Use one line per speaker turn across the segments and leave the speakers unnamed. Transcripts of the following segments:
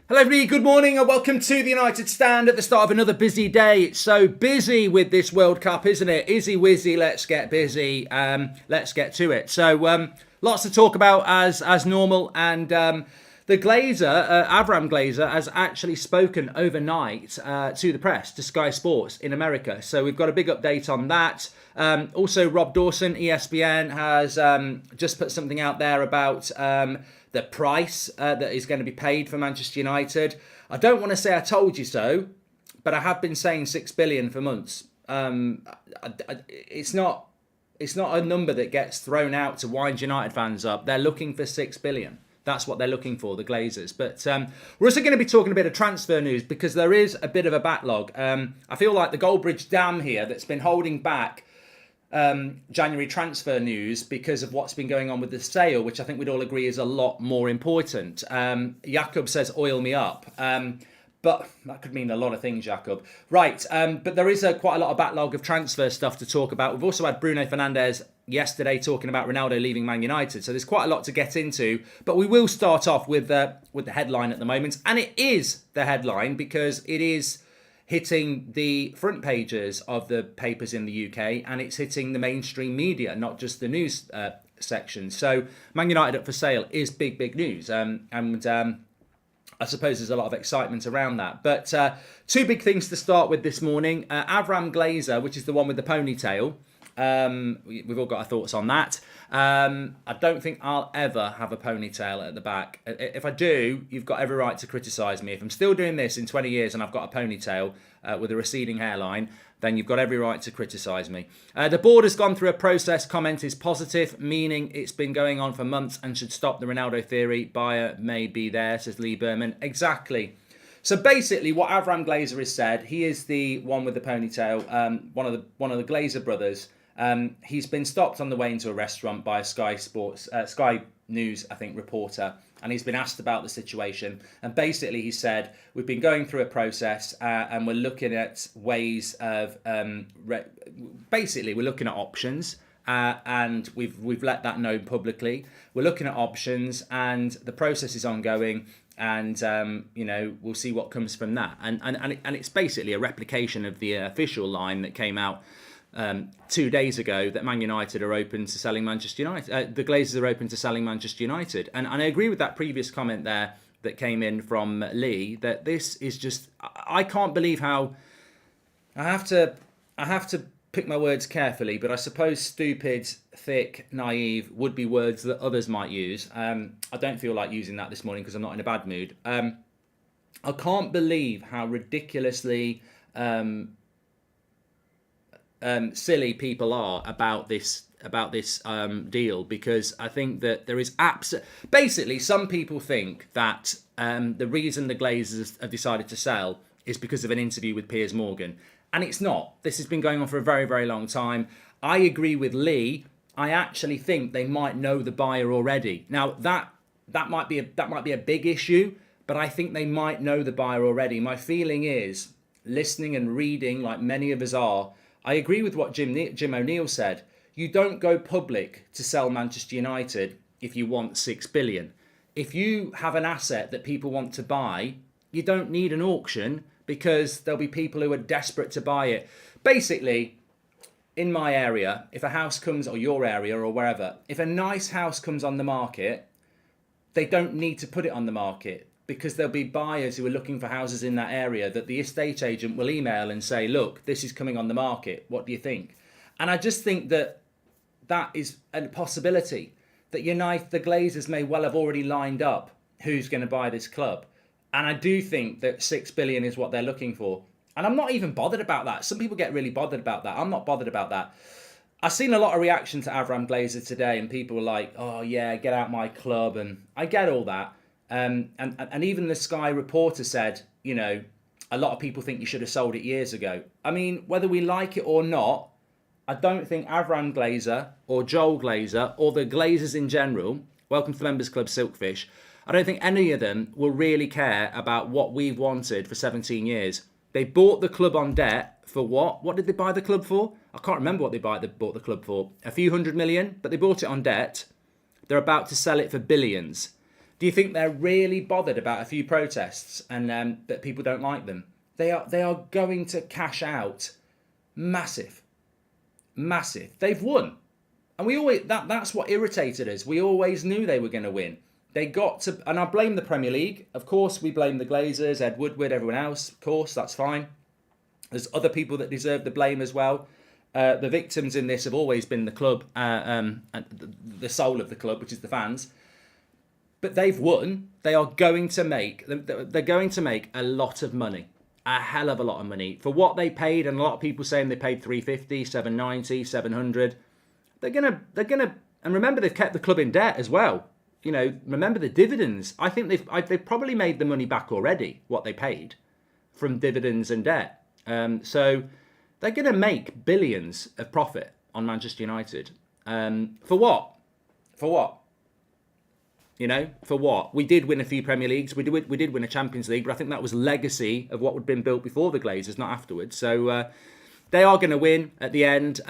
Hello everybody, good morning and welcome to the United Stand at the start of another busy day. It's so busy with this World Cup, isn't it? Izzy wizzy, let's get busy. Let's get to it. So lots to talk about as normal, and the Glazer, Avram Glazer, has actually spoken overnight to the press, to Sky Sports in America. So we've got a big update on that. Also, Rob Dawson, ESPN, has just put something out there about the price that is going to be paid for Manchester United. I don't want to say I told you so, but I have been saying 6 billion for months. It's not a number that gets thrown out to wind United fans up. They're looking for 6 billion. That's what they're looking for, the Glazers. But we're also going to be talking a bit of transfer news because there is a bit of a backlog. I feel like the Goldbridge Dam here that's been holding back January transfer news because of what's been going on with the sale, which I think we'd all agree is a lot more important. Jakob says, oil me up. But that could mean a lot of things, Jakob. Right, but there is quite a lot of backlog of transfer stuff to talk about. We've also had Bruno Fernandes yesterday talking about Ronaldo leaving Man United. So there's quite a lot to get into. But we will start off with the headline at the moment. And it is the headline because it is hitting the front pages of the papers in the UK, and it's hitting the mainstream media, not just the news section. So Man United up for sale is big news, and I suppose there's a lot of excitement around that. But two big things to start with this morning. Avram Glazer, which is the one with the ponytail. We've all got our thoughts on that. I don't think I'll ever have a ponytail at the back. If I do, you've got every right to criticise me. If I'm still doing this in 20 years and I've got a ponytail with a receding hairline, then you've got every right to criticise me. The board has gone through a process. Comment is positive, meaning it's been going on for months and should stop the Ronaldo theory. Buyer may be there, says Lee Berman. Exactly. So basically what Avram Glazer has said, he is the one with the ponytail, one of the Glazer brothers. He's been stopped on the way into a restaurant by a Sky News, I think, reporter, and he's been asked about the situation. And basically, he said, "We've been going through a process, and we're looking at ways of basically we're looking at options, and we've let that know publicly. We're looking at options, and the process is ongoing." And we'll see what comes from that. And it's basically a replication of the official line that came out 2 days ago, that Man United are open to selling Manchester United. The Glazers are open to selling Manchester United, and I agree with that previous comment there that came in from Lee, that this is just, I can't believe how I have to pick my words carefully, but I suppose stupid, thick, naive would be words that others might use. I don't feel like using that this morning because I'm not in a bad mood. I can't believe how ridiculously silly people are about this deal, because I think that there is basically some people think that the reason the Glazers have decided to sell is because of an interview with Piers Morgan, and it's not. This has been going on for a very long time. I agree with Lee. I actually think they might know the buyer already. Now that might be a big issue, but I think they might know the buyer already. My feeling is, listening and reading like many of us are, I agree with what Jim O'Neill said. You don't go public to sell Manchester United if you want 6 billion. If you have an asset that people want to buy, you don't need an auction, because there'll be people who are desperate to buy it. Basically, in my area, if a house comes, or your area or wherever, if a nice house comes on the market, they don't need to put it on the market, because there'll be buyers who are looking for houses in that area that the estate agent will email and say, look, this is coming on the market. What do you think? And I just think that is a possibility, that the Glazers may well have already lined up who's going to buy this club. And I do think that 6 billion is what they're looking for. And I'm not even bothered about that. Some people get really bothered about that. I'm not bothered about that. I've seen a lot of reaction to Avram Glazer today, and people were like, oh yeah, get out my club. And I get all that. And even the Sky reporter said, a lot of people think you should have sold it years ago. I mean, whether we like it or not, I don't think Avram Glazer or Joel Glazer or the Glazers in general, welcome to the Members Club Silkfish, I don't think any of them will really care about what we've wanted for 17 years. They bought the club on debt for what? What did they buy the club for? I can't remember what they bought the club for. A few $100 million, but they bought it on debt. They're about to sell it for billions. Do you think they're really bothered about a few protests and that people don't like them? They are going to cash out massive. They've won. And we always that's what irritated us. We always knew they were going to win. They got to, and I blame the Premier League. Of course, we blame the Glazers, Ed Woodward, everyone else. Of course, that's fine. There's other people that deserve the blame as well. The victims in this have always been the club, and the soul of the club, which is the fans. But they've won. They are going to make. They're going to make a lot of money, a hell of a lot of money for what they paid. And a lot of people saying they paid 350, 790, 700. They're gonna. And remember, they've kept the club in debt as well. You know, remember the dividends. I think they've probably made the money back already. What they paid from dividends and debt. So they're going to make billions of profit on Manchester United. For what? For what? You know, for what? We did win a few Premier Leagues. We did win a Champions League, but I think that was legacy of what had been built before the Glazers, not afterwards. So they are going to win at the end.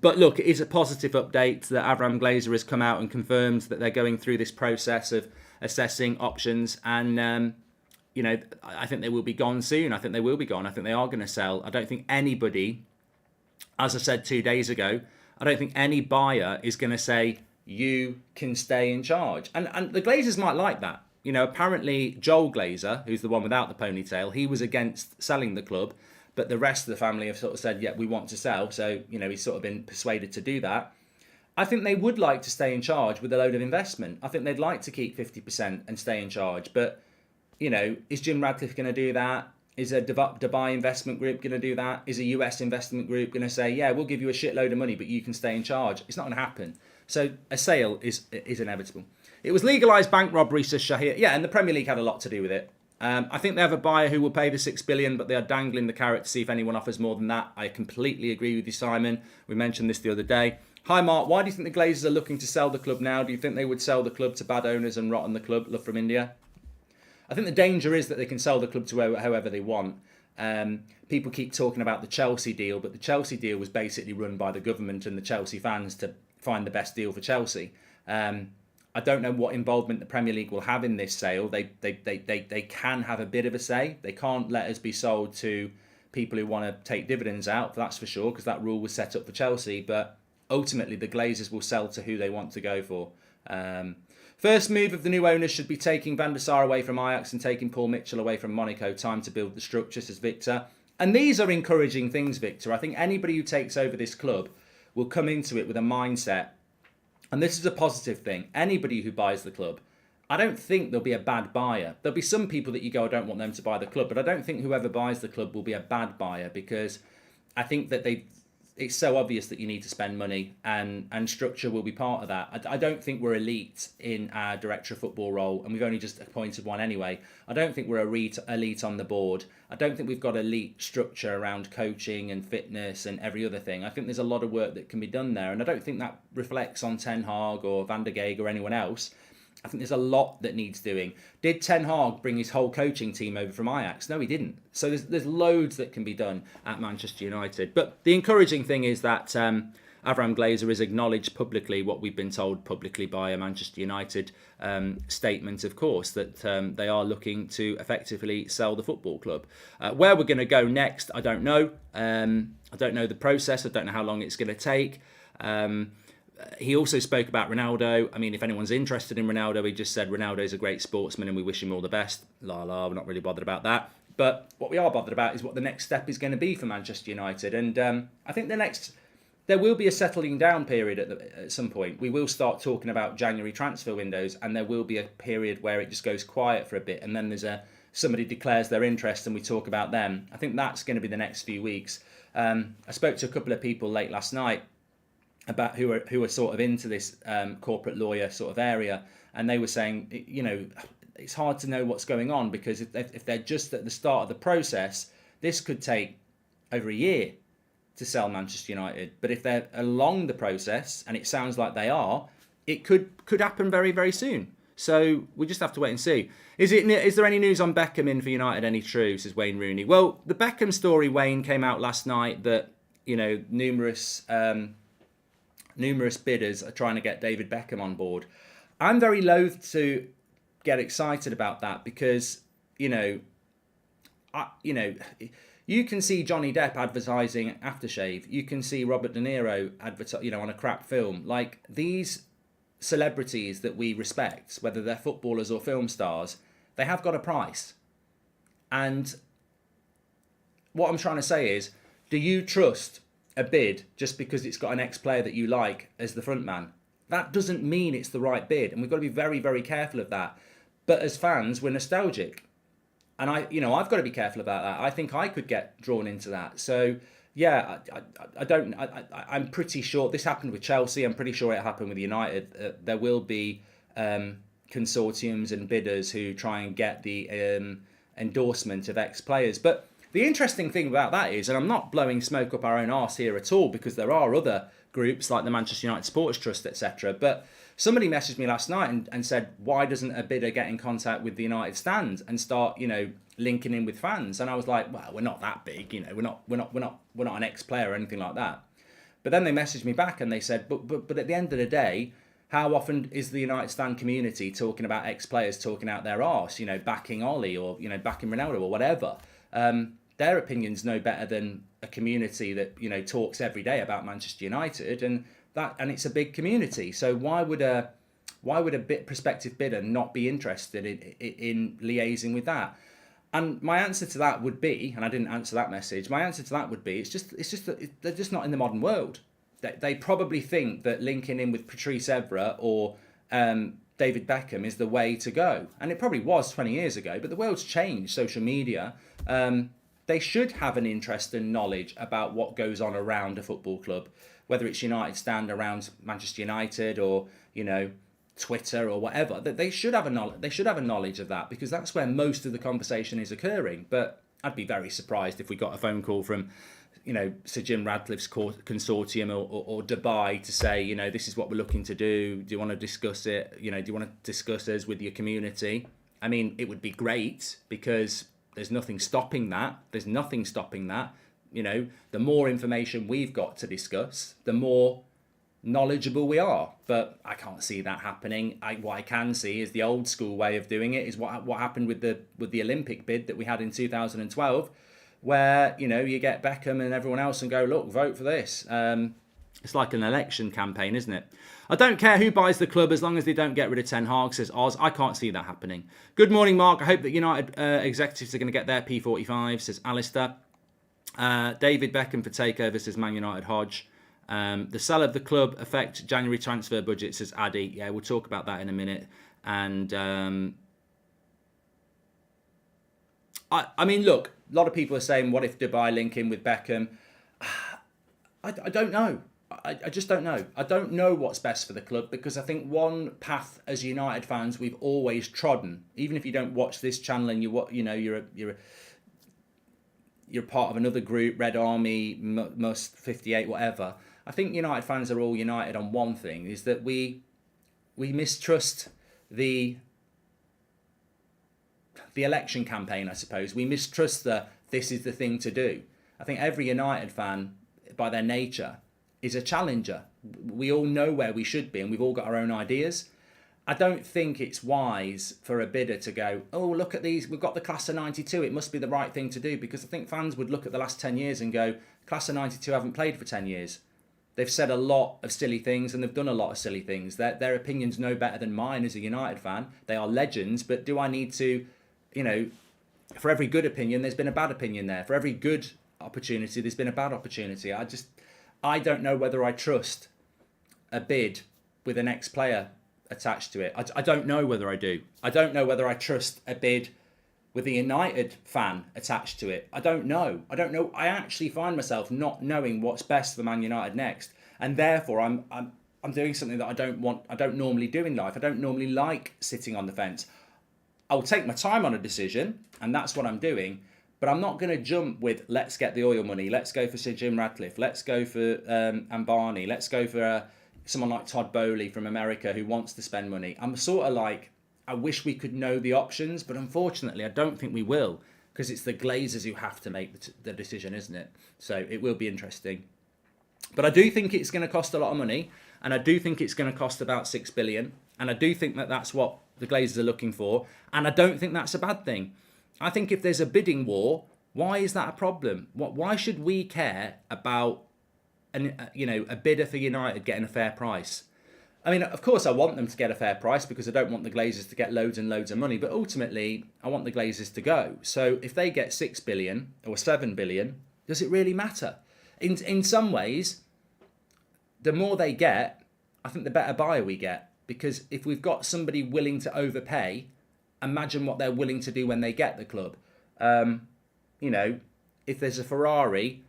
But look, it is a positive update that Avram Glazer has come out and confirmed that they're going through this process of assessing options. And, you know, I think they will be gone soon. I think they will be gone. I think they are going to sell. I don't think anybody, as I said 2 days ago, I don't think any buyer is going to say, you can stay in charge. And the Glazers might like that. You know, apparently Joel Glazer, who's the one without the ponytail, he was against selling the club. But the rest of the family have sort of said, yeah, we want to sell. So, you know, he's sort of been persuaded to do that. I think they would like to stay in charge with a load of investment. I think they'd like to keep 50% and stay in charge. But, you know, is Jim Radcliffe going to do that? Is a Dubai investment group going to do that? Is a US investment group going to say, yeah, we'll give you a shitload of money, but you can stay in charge? It's not going to happen. So a sale is inevitable. It was legalised bank robbery, says Shahir. Yeah, and the Premier League had a lot to do with it. I think they have a buyer who will pay the $6 billion, but they are dangling the carrot to see if anyone offers more than that. I completely agree with you, Simon. We mentioned this the other day. Hi, Mark. Why do you think the Glazers are looking to sell the club now? Do you think they would sell the club to bad owners and rotten the club? Love from India. I think the danger is that they can sell the club to however they want. People keep talking about the Chelsea deal, but the Chelsea deal was basically run by the government and the Chelsea fans to find the best deal for Chelsea. I don't know what involvement the Premier League will have in this sale. They can have a bit of a say. They can't let us be sold to people who want to take dividends out, that's for sure, because that rule was set up for Chelsea. But ultimately, the Glazers will sell to who they want to go for. First move of the new owners should be taking Van der Sar away from Ajax and taking Paul Mitchell away from Monaco. Time to build the structure, says Victor. And these are encouraging things, Victor. I think anybody who takes over this club will come into it with a mindset. And this is a positive thing. Anybody who buys the club, I don't think there'll be a bad buyer. There'll be some people that you go, I don't want them to buy the club. But I don't think whoever buys the club will be a bad buyer, because I think that it's so obvious that you need to spend money, and structure will be part of that. I don't think we're elite in our director of football role, and we've only just appointed one anyway. I don't think we're elite on the board. I don't think we've got elite structure around coaching and fitness and every other thing. I think there's a lot of work that can be done there, and I don't think that reflects on Ten Hag or Van der Gaag or anyone else. I think there's a lot that needs doing. Did Ten Hag bring his whole coaching team over from Ajax? No, he didn't. So there's loads that can be done at Manchester United. But the encouraging thing is that Avram Glazer has acknowledged publicly what we've been told publicly by a Manchester United statement, of course, that they are looking to effectively sell the football club. Where we're going to go next, I don't know. I don't know the process. I don't know how long it's going to take. He also spoke about Ronaldo. I mean, if anyone's interested in Ronaldo, he just said Ronaldo's a great sportsman and we wish him all the best. La, we're not really bothered about that. But what we are bothered about is what the next step is going to be for Manchester United. And I think there will be a settling down period at some point. We will start talking about January transfer windows, and there will be a period where it just goes quiet for a bit. And then somebody declares their interest and we talk about them. I think that's going to be the next few weeks. I spoke to a couple of people late last night about who are sort of into this corporate lawyer sort of area, and they were saying, you know, it's hard to know what's going on, because if they're just at the start of the process, this could take over a year to sell Manchester United. But if they're along the process, and it sounds like they are, it could happen very, very soon. So we just have to wait and see. Is there any news on Beckham in for United? Any true, says Wayne Rooney. Well, the Beckham story, Wayne, came out last night that, you know, numerous bidders are trying to get David Beckham on board. I'm very loath to get excited about that because, you know, you can see Johnny Depp advertising aftershave. You can see Robert De Niro on a crap film. Like, these celebrities that we respect, whether they're footballers or film stars, they have got a price. And what I'm trying to say is, do you trust a bid just because it's got an ex-player that you like as the front man? That doesn't mean it's the right bid, and we've got to be very, very careful of that. But as fans, we're nostalgic. And I've got to be careful about that. I think I could get drawn into that. So yeah, I'm pretty sure this happened with Chelsea. I'm pretty sure it happened with United. There will be consortiums and bidders who try and get the endorsement of ex-players. But the interesting thing about that is, and I'm not blowing smoke up our own arse here at all, because there are other groups like the Manchester United Sports Trust, etc. But somebody messaged me last night and said, why doesn't a bidder get in contact with the United stand and start, linking in with fans? And I was like, well, we're not that big, we're not an ex-player or anything like that. But then they messaged me back and they said, but at the end of the day, how often is the United stand community talking about ex-players talking out their arse, backing Ollie or, backing Ronaldo or whatever? Their opinion's no better than a community that, talks every day about Manchester United, and it's a big community. So why would a prospective bidder not be interested in liaising with that? And my answer to that would be, and I didn't answer that message, my answer to that would be, it's just that they're just not in the modern world. They probably think that linking in with Patrice Evra or David Beckham is the way to go. And it probably was 20 years ago, but the world's changed, social media. They should have an interest and knowledge about what goes on around a football club, whether it's United stand around Manchester United or, Twitter or whatever. They should have a knowledge of that, because that's where most of the conversation is occurring. But I'd be very surprised if we got a phone call from, Sir Jim Radcliffe's consortium or Dubai to say, this is what we're looking to do. Do you want to discuss it? Do you want to discuss us with your community? I mean, it would be great, because there's nothing stopping that. There's nothing stopping that. The more information we've got to discuss, the more knowledgeable we are. But I can't see that happening. What I can see is the old school way of doing it is what happened with the Olympic bid that we had in 2012, where you get Beckham and everyone else and go, look, vote for this. It's like an election campaign, isn't it? I don't care who buys the club as long as they don't get rid of Ten Hag, says Oz. I can't see that happening. Good morning, Mark. I hope that United executives are going to get their P45, says Alistair. David Beckham for takeover, says Man United Hodge. The sale of the club affect January transfer budget, says Addy. Yeah, we'll talk about that in a minute. And I mean, look, a lot of people are saying, what if Dubai link in with Beckham? I don't know. I just don't know. I don't know what's best for the club, because I think one path as United fans we've always trodden, even if you don't watch this channel and you're part of another group, Red Army, Must 58, whatever. I think United fans are all united on one thing, is that we mistrust the election campaign, I suppose. We mistrust this is the thing to do. I think every United fan, by their nature, is a challenger. We all know where we should be, and we've all got our own ideas. I don't think it's wise for a bidder to go, oh, look at these, we've got the class of 92, it must be the right thing to do, because I think fans would look at the last 10 years and go, class of 92 haven't played for 10 years. They've said a lot of silly things and they've done a lot of silly things. Their opinion's no better than mine as a United fan. They are legends, but do I need to, for every good opinion, there's been a bad opinion there. For every good opportunity, there's been a bad opportunity. I don't know whether I trust a bid with an ex-player attached to it. I don't know whether I do. I don't know whether I trust a bid with a United fan attached to it. I don't know. I actually find myself not knowing what's best for Man United next, and therefore I'm doing something that I don't normally do in life. I don't normally like sitting on the fence. I'll take my time on a decision, and that's what I'm doing. But I'm not going to jump with, let's get the oil money, let's go for Sir Jim Radcliffe, let's go for Ambani, let's go for someone like Todd Bowley from America who wants to spend money. I'm sort of like, I wish we could know the options, but unfortunately I don't think we will, because it's the Glazers who have to make the decision, isn't it? So it will be interesting. But I do think it's going to cost a lot of money, and I do think it's going to cost about 6 billion, and I do think that that's what the Glazers are looking for, and I don't think that's a bad thing. I think if there's a bidding war, why is that a problem? Why should we care about a bidder for United getting a fair price? I mean, of course, I want them to get a fair price because I don't want the Glazers to get loads and loads of money. But ultimately, I want the Glazers to go. So if they get 6 billion or 7 billion, does it really matter? In some ways, the more they get, I think the better buyer we get. Because if we've got somebody willing to overpay, imagine what they're willing to do when they get the club. If there's a Ferrari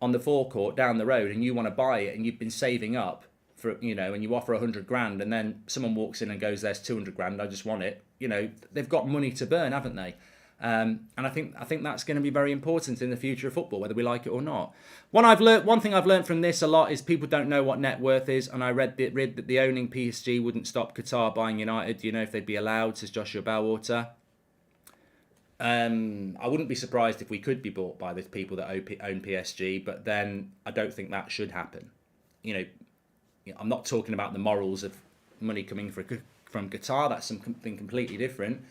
on the forecourt down the road and you want to buy it and you've been saving up for, and you offer 100 grand and then someone walks in and goes, there's 200 grand, I just want it. They've got money to burn, haven't they? And I think that's going to be very important in the future of football, whether we like it or not. One thing I've learned from this a lot is people don't know what net worth is, and I read that the owning PSG wouldn't stop Qatar buying United. Do you know if they'd be allowed? Says Joshua Bellwater. I wouldn't be surprised if we could be bought by the people that own PSG, but then I don't think that should happen. I'm not talking about the morals of money coming from Qatar. That's something completely different.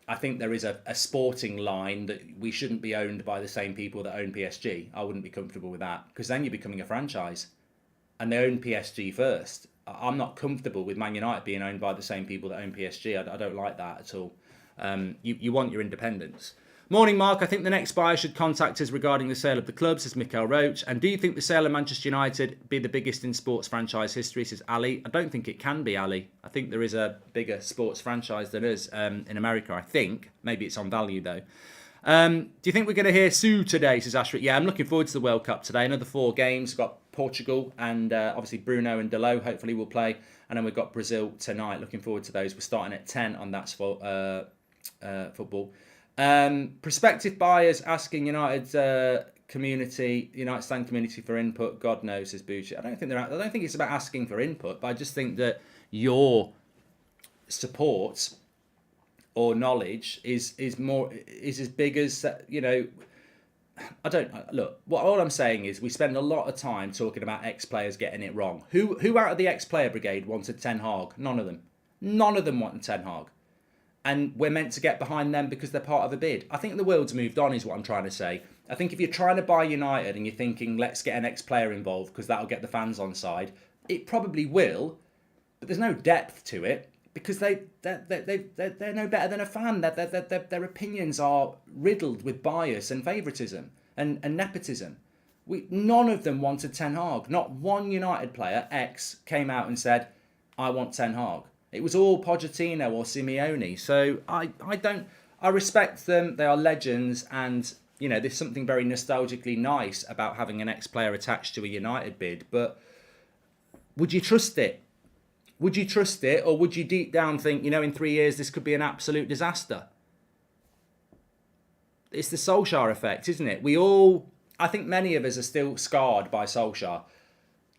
I think there is a sporting line that we shouldn't be owned by the same people that own PSG. I wouldn't be comfortable with that because then you're becoming a franchise and they own PSG first. I'm not comfortable with Man United being owned by the same people that own PSG. I don't like that at all. You want your independence. Morning, Mark. I think the next buyer should contact us regarding the sale of the club, says Mikael Roach. And do you think the sale of Manchester United be the biggest in sports franchise history, says Ali? I don't think it can be, Ali. I think there is a bigger sports franchise than us in America, I think. Maybe it's on value, though. Do you think we're going to hear Sue today, says Ashrit? Yeah, I'm looking forward to the World Cup today. Another 4 games. We've got Portugal and obviously Bruno and Delo hopefully will play. And then we've got Brazil tonight. Looking forward to those. We're starting at 10 on That's Football. Prospective buyers asking United stand community for input. God knows, says Bucci. I don't think it's about asking for input, but I just think that your support or knowledge is as big as I don't look. All I'm saying is we spend a lot of time talking about ex-players getting it wrong. Who out of the ex-player brigade wanted Ten Hag? None of them. None of them wanted Ten Hag. And we're meant to get behind them because they're part of a bid. I think the world's moved on is what I'm trying to say. I think if you're trying to buy United and you're thinking, let's get an ex-player involved because that'll get the fans on side, it probably will, but there's no depth to it because they're no better than a fan. Their opinions are riddled with bias and favouritism and nepotism. None of them wanted Ten Hag. Not one United player, ex, came out and said, I want Ten Hag. It was all Pochettino or Simeone. So I respect them. They are legends. And, there's something very nostalgically nice about having an ex-player attached to a United bid. But would you trust it? Would you trust it? Or would you deep down think, in 3 years, this could be an absolute disaster? It's the Solskjaer effect, isn't it? I think many of us are still scarred by Solskjaer.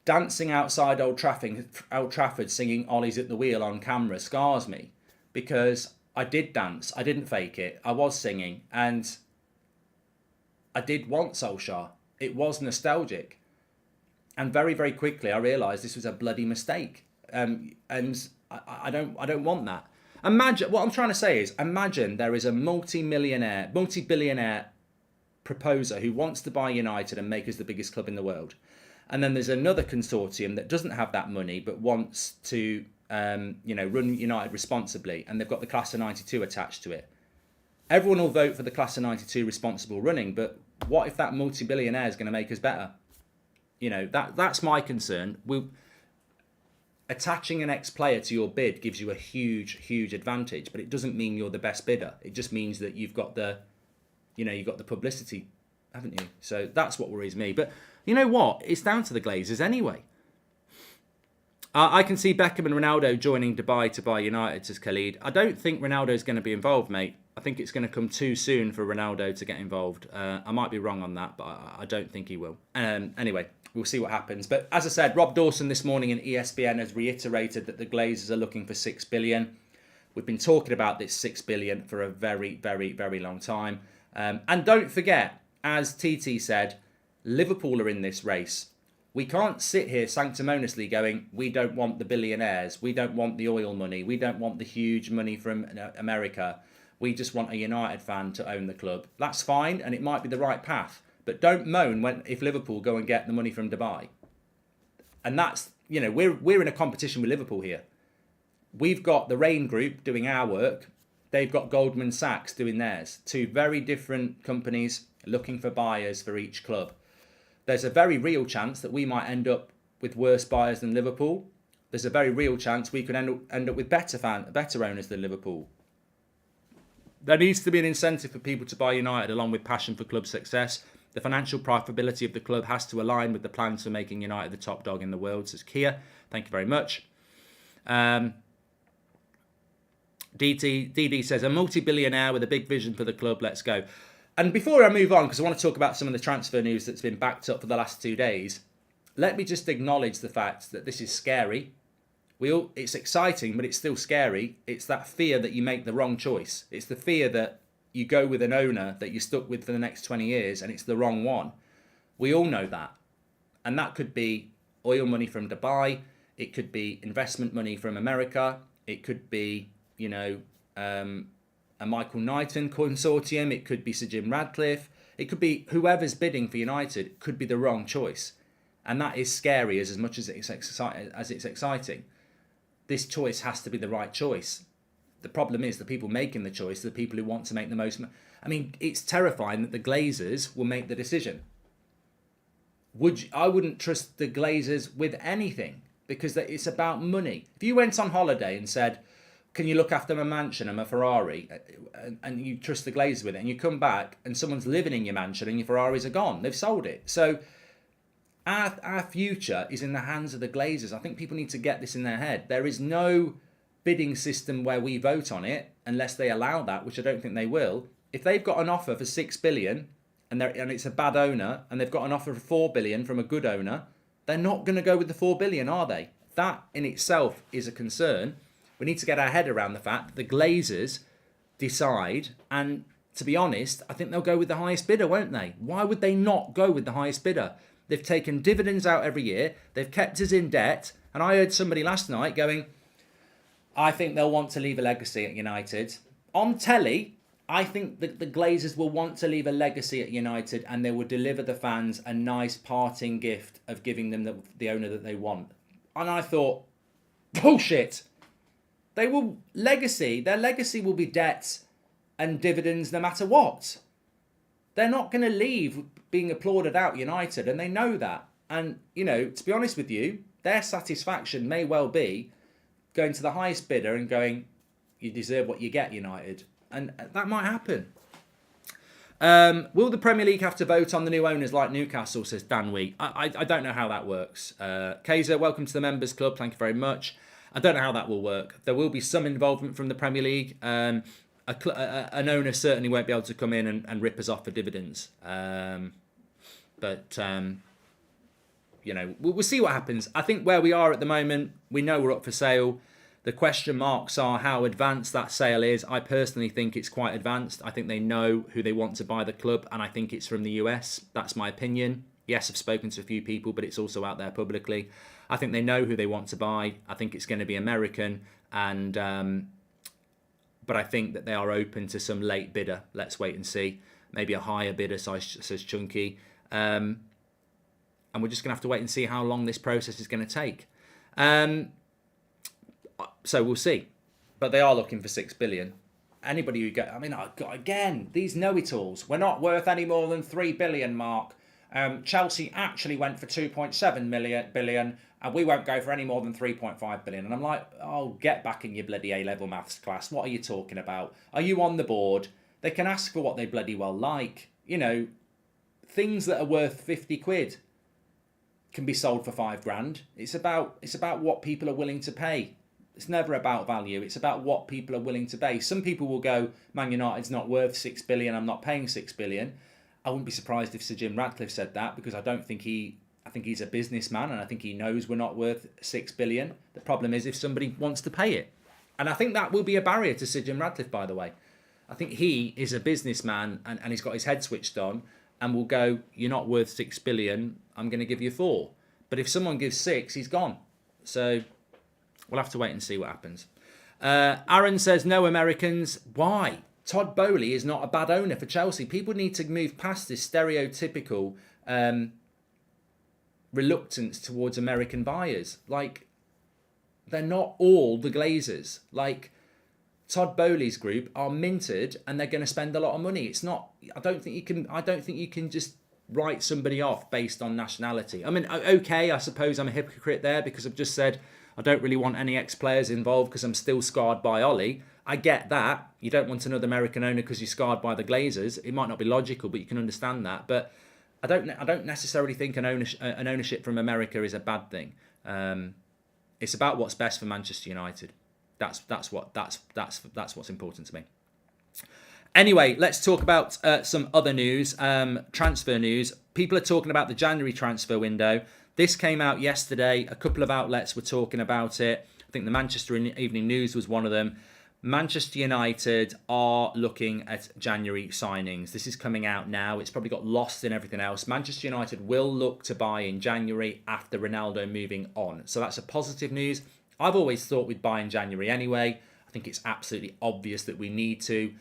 Dancing outside Old Trafford singing Ollie's at the Wheel on camera scars me because I did dance. I didn't fake it. I was singing and I did want Solskjaer. It was nostalgic. And very, very quickly I realised this was a bloody mistake. And I don't want that. Imagine, what I'm trying to say is, imagine there is a multi-billionaire proposer who wants to buy United and make us the biggest club in the world. And then there's another consortium that doesn't have that money but wants to, run United responsibly, and they've got the Class of '92 attached to it. Everyone will vote for the Class of '92 responsible running, but what if that multi-billionaire is going to make us better? That's my concern. Attaching an ex-player to your bid gives you a huge, huge advantage, but it doesn't mean you're the best bidder. It just means that you've got the publicity, haven't you? So that's what worries me. But you know what? It's down to the Glazers anyway. I can see Beckham and Ronaldo joining Dubai to buy United, says Khalid. I don't think Ronaldo's going to be involved, mate. I think it's going to come too soon for Ronaldo to get involved. I might be wrong on that, but I don't think he will. Anyway, we'll see what happens. But as I said, Rob Dawson this morning in ESPN has reiterated that the Glazers are looking for $6 billion. We've been talking about this $6 billion for a very, very, very long time. And don't forget, as TT said, Liverpool are in this race. We can't sit here sanctimoniously going, we don't want the billionaires, we don't want the oil money, we don't want the huge money from America. We just want a United fan to own the club. That's fine, and it might be the right path. But don't moan if Liverpool go and get the money from Dubai. And that's, we're in a competition with Liverpool here. We've got the Rain Group doing our work. They've got Goldman Sachs doing theirs. Two very different companies looking for buyers for each club. There's a very real chance that we might end up with worse buyers than Liverpool. There's a very real chance we could end up with better owners than Liverpool. There needs to be an incentive for people to buy United along with passion for club success. The financial profitability of the club has to align with the plans for making United the top dog in the world, says Kia. Thank you very much. DD says, a multi-billionaire with a big vision for the club, let's go. And before I move on, because I want to talk about some of the transfer news that's been backed up for the last 2 days, let me just acknowledge the fact that this is scary. It's exciting, but it's still scary. It's that fear that you make the wrong choice. It's the fear that you go with an owner that you're stuck with for the next 20 years and it's the wrong one. We all know that. And that could be oil money from Dubai. It could be investment money from America. It could be, a Michael Knighton consortium. It could be Sir Jim Radcliffe. It could be whoever's bidding for United. It could be the wrong choice. And that is scary as much as it's exciting. This choice has to be the right choice. The problem is the people making the choice are the people who want to make the most. I mean, it's terrifying that the Glazers will make the decision. I wouldn't trust the Glazers with anything because it's about money. If you went on holiday and said, can you look after my mansion and my Ferrari, and you trust the Glazers with it, and you come back and someone's living in your mansion and your Ferraris are gone, they've sold it. So our future is in the hands of the Glazers. I think people need to get this in their head. There is no bidding system where we vote on it unless they allow that, which I don't think they will. If they've got an offer for 6 billion and it's a bad owner and they've got an offer for 4 billion from a good owner, they're not going to go with the 4 billion, are they? That in itself is a concern. We need to get our head around the fact that the Glazers decide, and to be honest, I think they'll go with the highest bidder, won't they? Why would they not go with the highest bidder? They've taken dividends out every year. They've kept us in debt. And I heard somebody last night going, I think they'll want to leave a legacy at United. On telly, I think that the Glazers will want to leave a legacy at United and they will deliver the fans a nice parting gift of giving them the owner that they want. And I thought, bullshit. Their legacy will be debts and dividends no matter what. They're not going to leave being applauded out United, and they know that. And, to be honest with you, their satisfaction may well be going to the highest bidder and going, you deserve what you get, United. And that might happen. Will the Premier League have to vote on the new owners like Newcastle, says Dan Wee. I don't know how that works. Kaiser, welcome to the Members Club. Thank you very much. I don't know how that will work. There will be some involvement from the Premier League. An owner certainly won't be able to come in and rip us off for dividends. But we'll see what happens. I think where we are at the moment, we know we're up for sale. The question marks are how advanced that sale is. I personally think it's quite advanced. I think they know who they want to buy the club, and I think it's from the US. That's my opinion. Yes, I've spoken to a few people, but it's also out there publicly. I think they know who they want to buy. I think it's going to be American, and but I think that they are open to some late bidder. Let's wait and see. Maybe a higher bidder, says Chunky. And we're just going to have to wait and see how long this process is going to take. So we'll see. But they are looking for 6 billion. Anybody who get, again, these know-it-alls. We're not worth any more than 3 billion, Mark. Chelsea actually went for 2.7 billion, and we won't go for any more than 3.5 billion. And I'm like, oh, get back in your bloody A-level maths class. What are you talking about? Are you on the board? They can ask for what they bloody well like. Things that are worth 50 quid can be sold for 5 grand. It's about what people are willing to pay. It's never about value. It's about what people are willing to pay. Some people will go, Man United's not worth 6 billion. I'm not paying 6 billion. I wouldn't be surprised if Sir Jim Radcliffe said that, because I think he's a businessman, and I think he knows we're not worth 6 billion. The problem is if somebody wants to pay it. And I think that will be a barrier to Sir Jim Radcliffe, by the way. I think he is a businessman and he's got his head switched on and will go, you're not worth 6 billion, I'm going to give you 4. But if someone gives 6, he's gone. So we'll have to wait and see what happens. Aaron says, no Americans. Why? Todd Boehly is not a bad owner for Chelsea. People need to move past this stereotypical reluctance towards American buyers. Like, they're not all the Glazers. Like, Todd Boehly's group are minted and they're going to spend a lot of money. It's not. I don't think you can just write somebody off based on nationality. I mean, okay, I suppose I'm a hypocrite there because I've just said I don't really want any ex-players involved because I'm still scarred by Ollie. I get that. You don't want another American owner because you're scarred by the Glazers. It might not be logical, but you can understand that. But I don't necessarily think an ownership from America is a bad thing. It's about what's best for Manchester United. That's what's important to me. Anyway, let's talk about some other news, transfer news. People are talking about the January transfer window. This came out yesterday. A couple of outlets were talking about it. I think the Manchester Evening News was one of them. Manchester United are looking at January signings. This is coming out now. It's probably got lost in everything else. Manchester United will look to buy in January after Ronaldo moving on. So that's a positive news. I've always thought we'd buy in January anyway. I think it's absolutely obvious that we need to.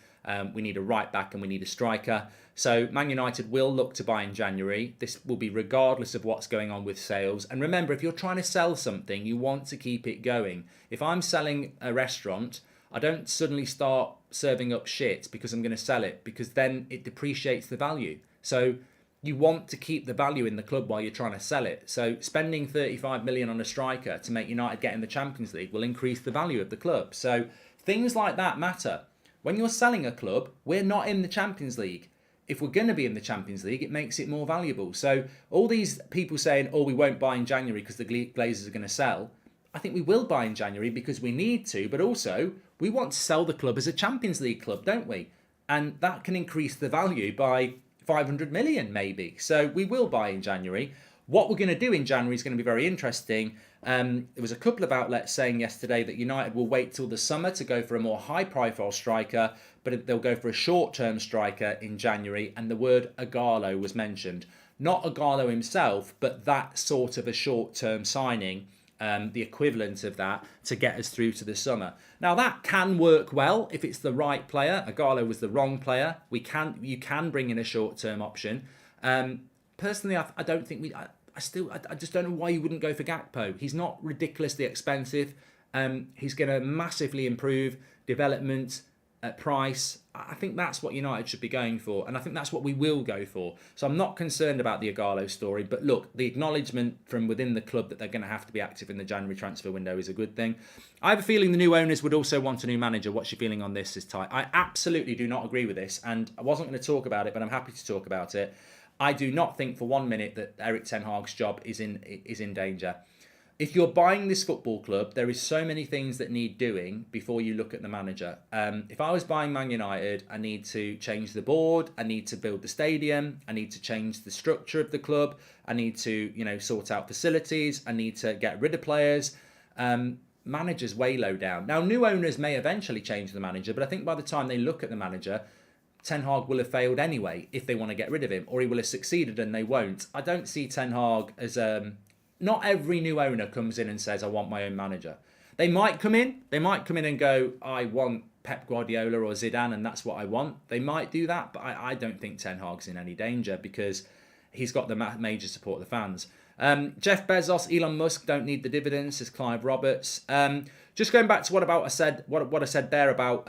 We need a right back and we need a striker. So Man United will look to buy in January. This will be regardless of what's going on with sales. And remember, if you're trying to sell something, you want to keep it going. If I'm selling a restaurant, I don't suddenly start serving up shit because I'm going to sell it, because then it depreciates the value. So you want to keep the value in the club while you're trying to sell it. So spending 35 million on a striker to make United get in the Champions League will increase the value of the club. So things like that matter. When you're selling a club, we're not in the Champions League. If we're going to be in the Champions League, it makes it more valuable. So all these people saying, oh, we won't buy in January because the Glazers are going to sell. I think we will buy in January because we need to, but also we want to sell the club as a Champions League club, don't we? And that can increase the value by 500 million maybe. So we will buy in January. What we're going to do in January is going to be very interesting. There was a couple of outlets saying yesterday that United will wait till the summer to go for a more high-profile striker, but they'll go for a short-term striker in January, and the word Agallo was mentioned. Not Agallo himself, but that sort of a short-term signing, the equivalent of that, to get us through to the summer. Now, that can work well if it's the right player. Agallo was the wrong player. You can bring in a short-term option. Personally, I don't think I just don't know why you wouldn't go for Gakpo. He's not ridiculously expensive. He's going to massively improve development at price. I think that's what United should be going for, and I think that's what we will go for. So I'm not concerned about the Agallo story, but look, the acknowledgement from within the club that they're going to have to be active in the January transfer window is a good thing. I have a feeling the new owners would also want a new manager. What's your feeling on this, is Ty? I absolutely do not agree with this, and I wasn't going to talk about it, but I'm happy to talk about it. I do not think for 1 minute that Erik ten Hag's job is in danger. If you're buying this football club, there is so many things that need doing before you look at the manager. If I was buying Man United, I need to change the board, I need to build the stadium, I need to change the structure of the club, I need to, sort out facilities, I need to get rid of players. Manager's way low down. Now, new owners may eventually change the manager, but I think by the time they look at the manager, Ten Hag will have failed anyway if they want to get rid of him, or he will have succeeded and they won't. I don't see Ten Hag as not every new owner comes in and says, I want my own manager. They might come in and go, I want Pep Guardiola or Zidane and that's what I want. They might do that, but I don't think Ten Hag's in any danger because he's got the major support of the fans. Jeff Bezos, Elon Musk don't need the dividends, says Clive Roberts. Just going back to what I said there about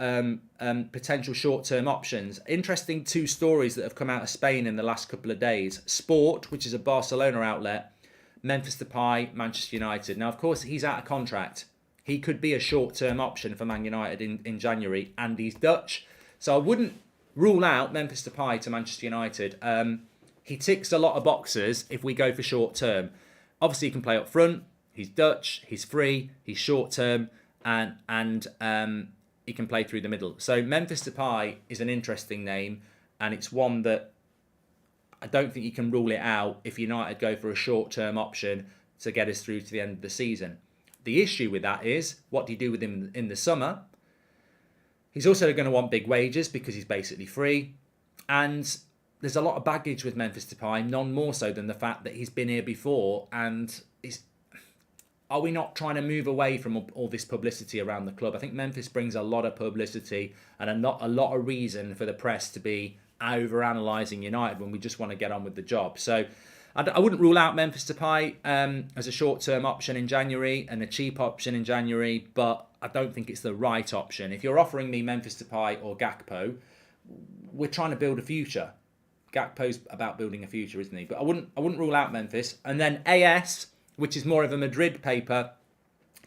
potential short-term options. Interesting 2 stories that have come out of Spain in the last couple of days. Sport, which is a Barcelona outlet, Memphis Depay, Manchester United. Now, of course, he's out of contract. He could be a short-term option for Man United in January, and he's Dutch. So I wouldn't rule out Memphis Depay to Manchester United. He ticks a lot of boxes if we go for short-term. Obviously, he can play up front. He's Dutch. He's free. He's short-term. And he can play through the middle. So Memphis Depay is an interesting name, and it's one that I don't think you can rule it out if United go for a short-term option to get us through to the end of the season. The issue with that is, what do you do with him in the summer? He's also going to want big wages because he's basically free. And there's a lot of baggage with Memphis Depay, none more so than the fact that he's been here before and are we not trying to move away from all this publicity around the club? I think Memphis brings a lot of publicity and a lot of reason for the press to be over-analysing United when we just want to get on with the job. So I wouldn't rule out Memphis Depay as a short-term option in January and a cheap option in January, but I don't think it's the right option. If you're offering me Memphis Depay or Gakpo, we're trying to build a future. Gakpo's about building a future, isn't he? But I wouldn't rule out Memphis. And then AS, which is more of a Madrid paper,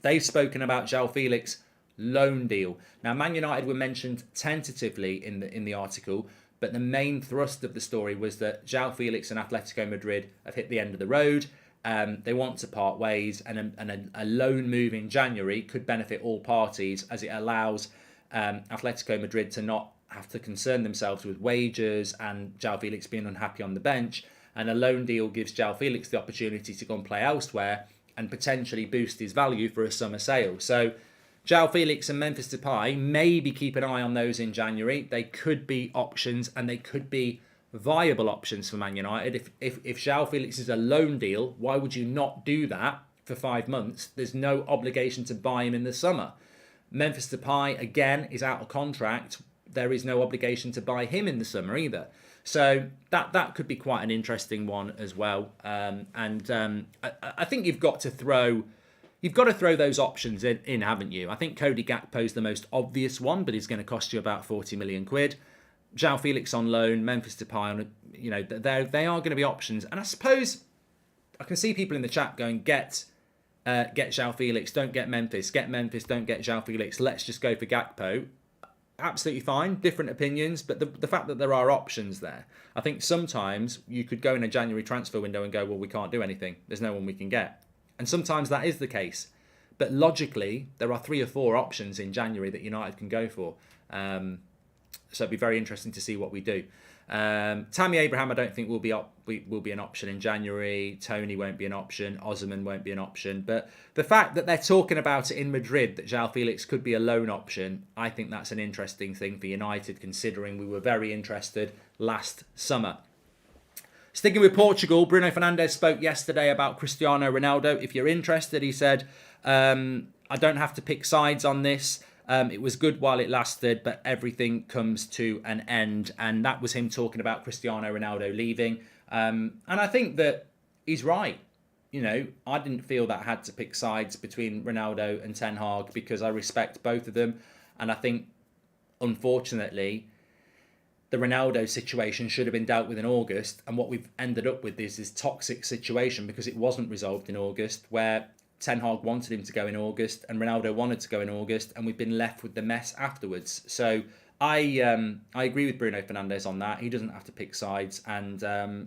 they've spoken about João Felix loan deal. Now, Man United were mentioned tentatively in the article, but the main thrust of the story was that João Felix and Atletico Madrid have hit the end of the road. They want to part ways, and a loan move in January could benefit all parties, as it allows Atletico Madrid to not have to concern themselves with wages and João Felix being unhappy on the bench. And a loan deal gives João Felix the opportunity to go and play elsewhere and potentially boost his value for a summer sale. So João Felix and Memphis Depay, maybe keep an eye on those in January. They could be options, and they could be viable options for Man United. If João Felix is a loan deal, why would you not do that for 5 months? There's no obligation to buy him in the summer. Memphis Depay, again, is out of contract. There is no obligation to buy him in the summer either. So that could be quite an interesting one as well. I think you've got to throw those options in, haven't you? I think Cody Gakpo's the most obvious one, but he's going to cost you about 40 million quid. João Felix on loan, Memphis Depay on, they are going to be options. And I suppose I can see people in the chat going, get João Felix, don't get Memphis. Get Memphis, don't get João Felix. Let's just go for Gakpo. Absolutely fine, different opinions, but the fact that there are options there, I think sometimes you could go in a January transfer window and go, well, we can't do anything. There's no one we can get. And sometimes that is the case. But logically, there are 3 or 4 options in January that United can go for. So it'd be very interesting to see what we do. Tammy Abraham, I don't think will be an option in January. Tony won't be an option. Osimhen won't be an option. But the fact that they're talking about it in Madrid, that João Felix could be a loan option, I think that's an interesting thing for United, considering we were very interested last summer. Sticking with Portugal, Bruno Fernandes spoke yesterday about Cristiano Ronaldo. If you're interested, he said, I don't have to pick sides on this. It was good while it lasted, but everything comes to an end. And that was him talking about Cristiano Ronaldo leaving. And I think that he's right. I didn't feel that I had to pick sides between Ronaldo and Ten Hag because I respect both of them. And I think, unfortunately, the Ronaldo situation should have been dealt with in August. And what we've ended up with is this toxic situation because it wasn't resolved in August, where Ten Hag wanted him to go in August and Ronaldo wanted to go in August, and we've been left with the mess afterwards. So I agree with Bruno Fernandes on that. He doesn't have to pick sides, and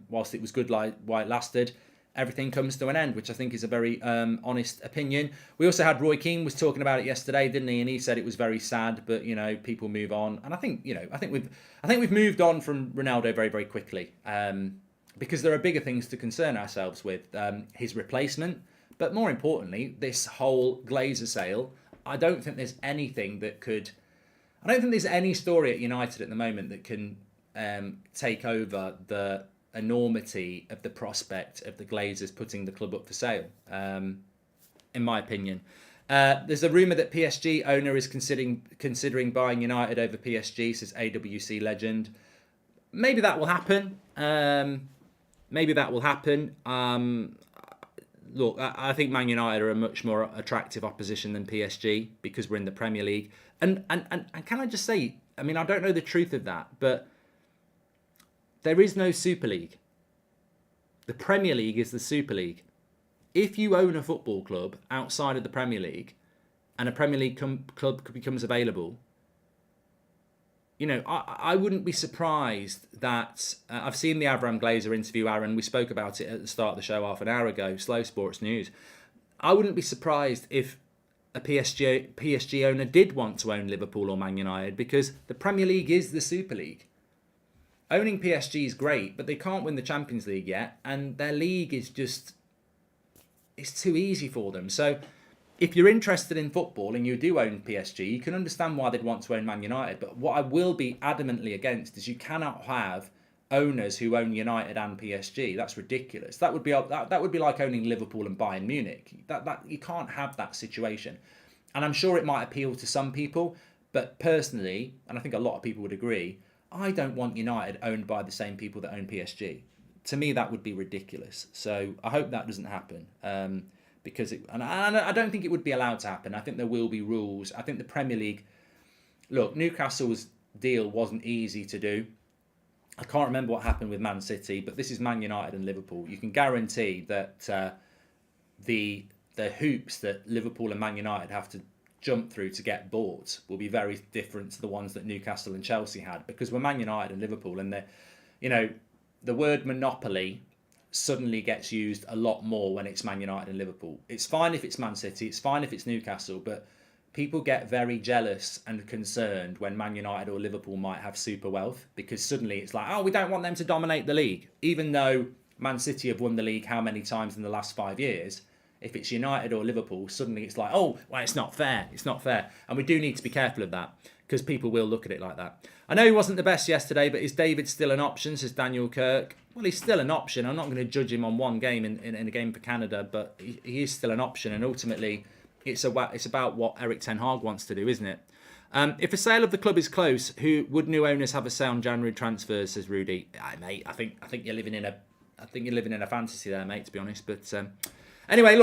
whilst it was good while it lasted, everything comes to an end, which I think is a very honest opinion. We also had Roy Keane was talking about it yesterday, didn't he? And he said it was very sad, but people move on, and I think we've moved on from Ronaldo very, very quickly because there are bigger things to concern ourselves with. His replacement. But more importantly, this whole Glazer sale, I don't think there's anything that could... I don't think there's any story at United at the moment that can take over the enormity of the prospect of the Glazers putting the club up for sale, in my opinion. There's a rumour that PSG owner is considering buying United over PSG, says AWC legend. Maybe that will happen. Look, I think Man United are a much more attractive opposition than PSG because we're in the Premier League. And can I just say, I don't know the truth of that, but there is no Super League. The Premier League is the Super League. If you own a football club outside of the Premier League and a Premier League club becomes available, I wouldn't be surprised that... I've seen the Avram Glazer interview, Aaron. We spoke about it at the start of the show half an hour ago, Slow Sports News. I wouldn't be surprised if a PSG owner did want to own Liverpool or Man United, because the Premier League is the Super League. Owning PSG is great, but they can't win the Champions League yet, and their league is just... it's too easy for them. So... if you're interested in football and you do own PSG, you can understand why they'd want to own Man United. But what I will be adamantly against is you cannot have owners who own United and PSG. That's ridiculous. That would be like owning Liverpool and Bayern Munich. That you can't have that situation. And I'm sure it might appeal to some people, but personally, and I think a lot of people would agree, I don't want United owned by the same people that own PSG. To me, that would be ridiculous. So I hope that doesn't happen. Because I don't think it would be allowed to happen. I think there will be rules. I think the Premier League, look, Newcastle's deal wasn't easy to do. I can't remember what happened with Man City, but this is Man United and Liverpool. You can guarantee that the hoops that Liverpool and Man United have to jump through to get bought will be very different to the ones that Newcastle and Chelsea had, because we're Man United and Liverpool, and the word monopoly suddenly gets used a lot more when it's Man United and Liverpool. It's fine if it's Man City, it's fine if it's Newcastle, but people get very jealous and concerned when Man United or Liverpool might have super wealth, because suddenly it's like, oh, we don't want them to dominate the league. Even though Man City have won the league how many times in the last 5 years, if it's United or Liverpool, suddenly it's like, oh, well, it's not fair. It's not fair. And we do need to be careful of that, because people will look at it like that. I know he wasn't the best yesterday, but is David still an option, says Daniel Kirk. Well, he's still an option. I'm not going to judge him on one game in a game for Canada, but he is still an option. And ultimately, it's about what Eric Ten Hag wants to do, isn't it? If a sale of the club is close, who would new owners have a sound January transfers, says Rudy. Mate, I think you're living in a fantasy there, mate, to be honest. But anyway, look.